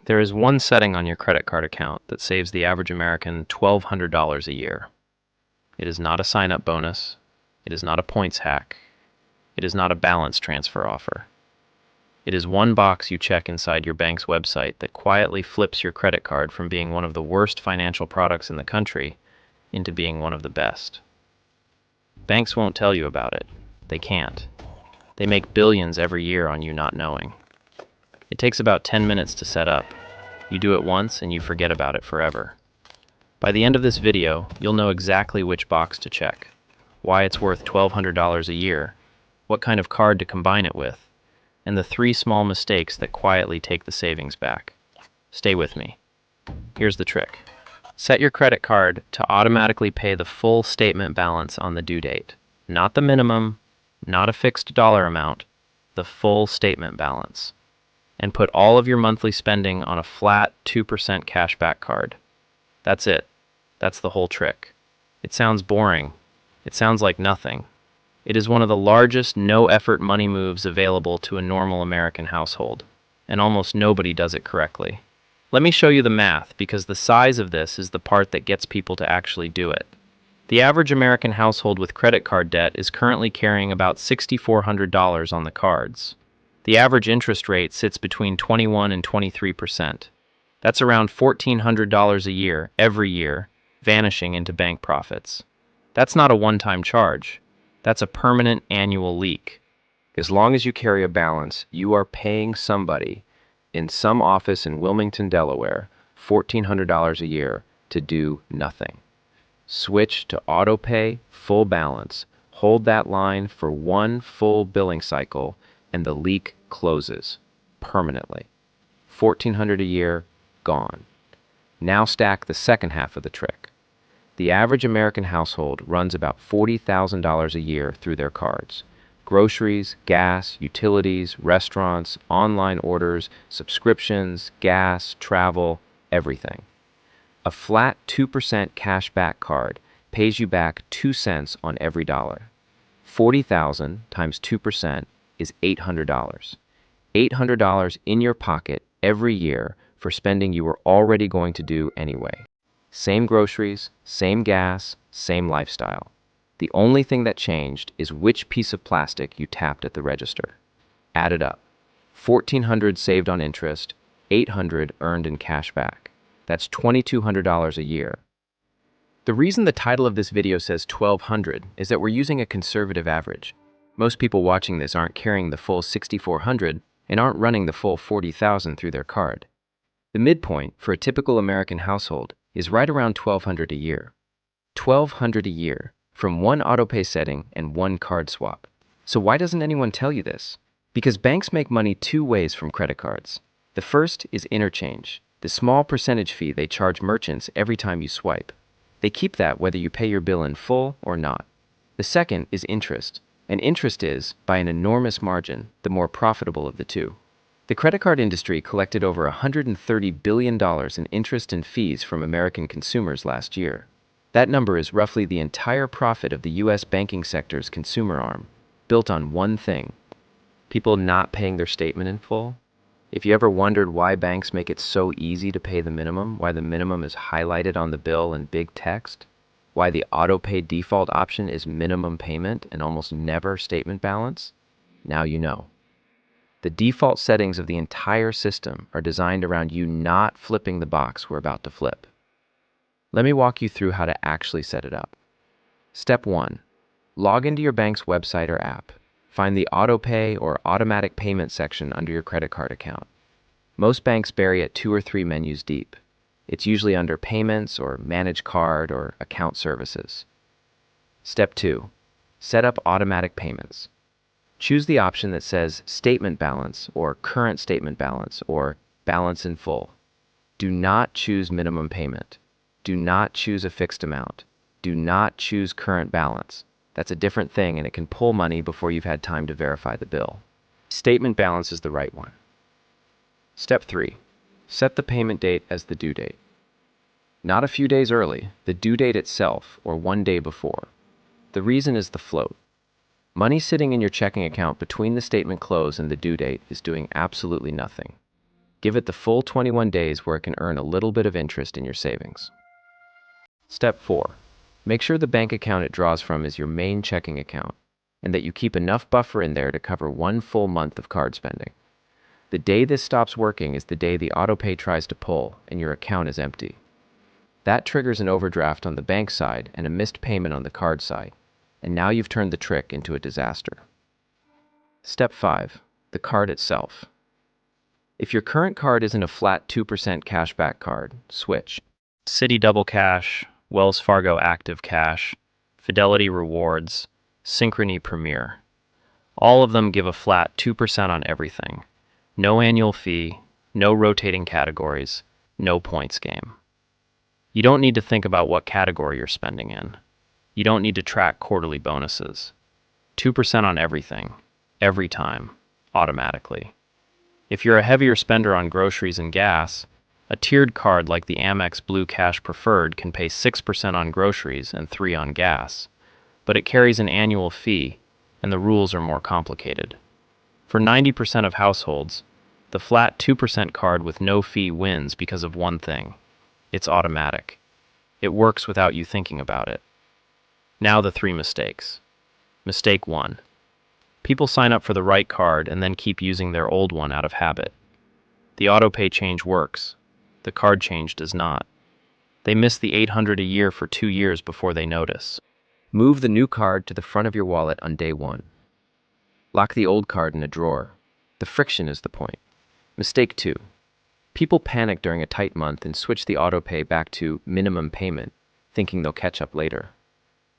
There is one setting on your credit card account that saves the average American $1,200 a year. It is not a sign-up bonus. It is not a points hack. It is not a balance transfer offer. It is one box you check inside your bank's website that quietly flips your credit card from being one of the worst financial products in the country into being one of the best. Banks won't tell you about it. They can't. They make billions every year on you not knowing. It takes about 10 minutes to set up. You do it once and you forget about it forever. By the end of this video, you'll know exactly which box to check, why it's worth $1,200 a year, what kind of card to combine it with, and the 3 small mistakes that quietly take the savings back. Stay with me. Here's the trick. Set your credit card to automatically pay the full statement balance on the due date. Not the minimum, not a fixed dollar amount, the full statement balance. And put all of your monthly spending on a flat 2% cashback card. That's it. That's the whole trick. It sounds boring. It sounds like nothing. It is one of the largest no-effort money moves available to a normal American household, and almost nobody does it correctly. Let me show you the math, because the size of this is the part that gets people to actually do it. The average American household with credit card debt is currently carrying about $6,400 on the cards. The average interest rate sits between 21 and 23%. That's around $1,400 a year, every year, vanishing into bank profits. That's not a one-time charge. That's a permanent annual leak. As long as you carry a balance, you are paying somebody in some office in Wilmington, Delaware, $1,400 a year to do nothing. Switch to autopay, full balance. Hold that line for one full billing cycle, and the leak closes permanently. $1,400 a year, gone. Now stack the second half of the trick. The average American household runs about $40,000 a year through their cards. Groceries, gas, utilities, restaurants, online orders, subscriptions, gas, travel, everything. A flat 2% cashback card pays you back 2 cents on every dollar. 40,000 times 2% is $800. $800 in your pocket every year for spending you were already going to do anyway. Same groceries, same gas, same lifestyle. The only thing that changed is which piece of plastic you tapped at the register. Add it up. $1,400 saved on interest, $800 earned in cash back. That's $2,200 a year. The reason the title of this video says 1,200 is that we're using a conservative average. Most people watching this aren't carrying the full 6,400 and aren't running the full 40,000 through their card. The midpoint for a typical American household is right around 1,200 a year. 1,200 a year from one autopay setting and one card swap. So why doesn't anyone tell you this? Because banks make money 2 ways from credit cards. The first is interchange, the small percentage fee they charge merchants every time you swipe. They keep that whether you pay your bill in full or not. The second is interest, and interest is, by an enormous margin, the more profitable of the two. The credit card industry collected over $130 billion in interest and fees from American consumers last year. That number is roughly the entire profit of the U.S. banking sector's consumer arm, built on one thing: people not paying their statement in full. If you ever wondered why banks make it so easy to pay the minimum, why the minimum is highlighted on the bill in big text, why the autopay default option is minimum payment and almost never statement balance, now you know. The default settings of the entire system are designed around you not flipping the box we're about to flip. Let me walk you through how to actually set it up. Step 1. Log into your bank's website or app. Find the autopay or automatic payment section under your credit card account. Most banks bury it 2 or 3 menus deep. It's usually under Payments or Manage Card or Account Services. Step 2. Set up automatic payments. Choose the option that says Statement Balance or Current Statement Balance or Balance in Full. Do not choose minimum payment. Do not choose a fixed amount. Do not choose current balance. That's a different thing, and it can pull money before you've had time to verify the bill. Statement balance is the right one. Step 3. Set the payment date as the due date. Not a few days early, the due date itself, or 1 day before. The reason is the float. Money sitting in your checking account between the statement close and the due date is doing absolutely nothing. Give it the full 21 days where it can earn a little bit of interest in your savings. Step 4. Make sure the bank account it draws from is your main checking account, and that you keep enough buffer in there to cover 1 full month of card spending. The day this stops working is the day the autopay tries to pull and your account is empty. That triggers an overdraft on the bank side and a missed payment on the card side, and now you've turned the trick into a disaster. Step 5. The card itself. If your current card isn't a flat 2% cashback card, switch. Citi Double Cash, Wells Fargo Active Cash, Fidelity Rewards, Synchrony Premier. All of them give a flat 2% on everything. No annual fee, no rotating categories, no points game. You don't need to think about what category you're spending in. You don't need to track quarterly bonuses. 2% on everything, every time, automatically. If you're a heavier spender on groceries and gas, a tiered card like the Amex Blue Cash Preferred can pay 6% on groceries and 3% on gas, but it carries an annual fee, and the rules are more complicated. For 90% of households, the flat 2% card with no fee wins because of one thing. It's automatic. It works without you thinking about it. Now the 3 mistakes. Mistake 1. People sign up for the right card and then keep using their old one out of habit. The autopay change works. The card change does not. They miss the $800 a year for 2 years before they notice. Move the new card to the front of your wallet on day 1. Lock the old card in a drawer. The friction is the point. Mistake 2. People panic during a tight month and switch the autopay back to minimum payment, thinking they'll catch up later.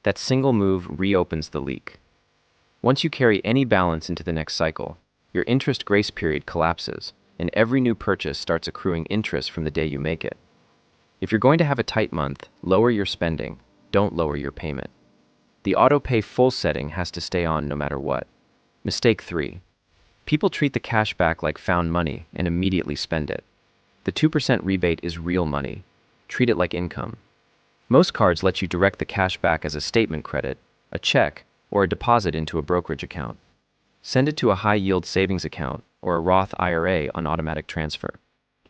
That single move reopens the leak. Once you carry any balance into the next cycle, your interest grace period collapses, and every new purchase starts accruing interest from the day you make it. If you're going to have a tight month, lower your spending, don't lower your payment. The autopay full setting has to stay on no matter what. Mistake 3. People treat the cash back like found money and immediately spend it. The 2% rebate is real money. Treat it like income. Most cards let you direct the cash back as a statement credit, a check, or a deposit into a brokerage account. Send it to a high-yield savings account or a Roth IRA on automatic transfer.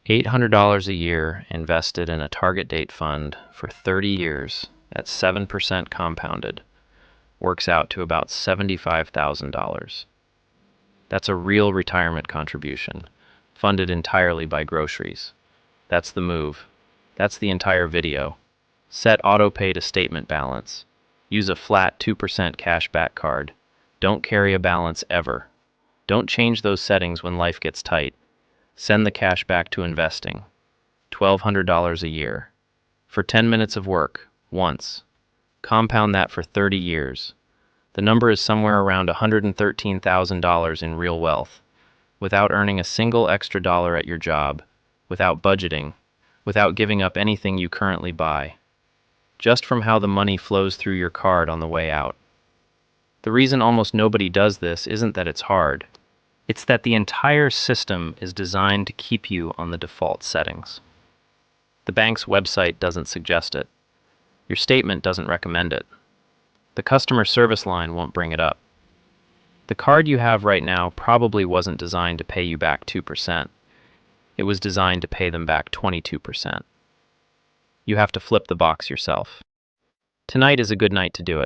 $800 a year invested in a target date fund for 30 years at 7% compounded works out to about $75,000. That's a real retirement contribution, funded entirely by groceries. That's the move. That's the entire video. Set autopay to statement balance. Use a flat 2% cashback card. Don't carry a balance ever. Don't change those settings when life gets tight. Send the cash back to investing. $1,200 a year. For 10 minutes of work, once. Compound that for 30 years. The number is somewhere around $113,000 in real wealth, without earning a single extra dollar at your job, without budgeting, without giving up anything you currently buy, just from how the money flows through your card on the way out. The reason almost nobody does this isn't that it's hard. It's that the entire system is designed to keep you on the default settings. The bank's website doesn't suggest it. Your statement doesn't recommend it. The customer service line won't bring it up. The card you have right now probably wasn't designed to pay you back 2%. It was designed to pay them back 22%. You have to flip the box yourself. Tonight is a good night to do it.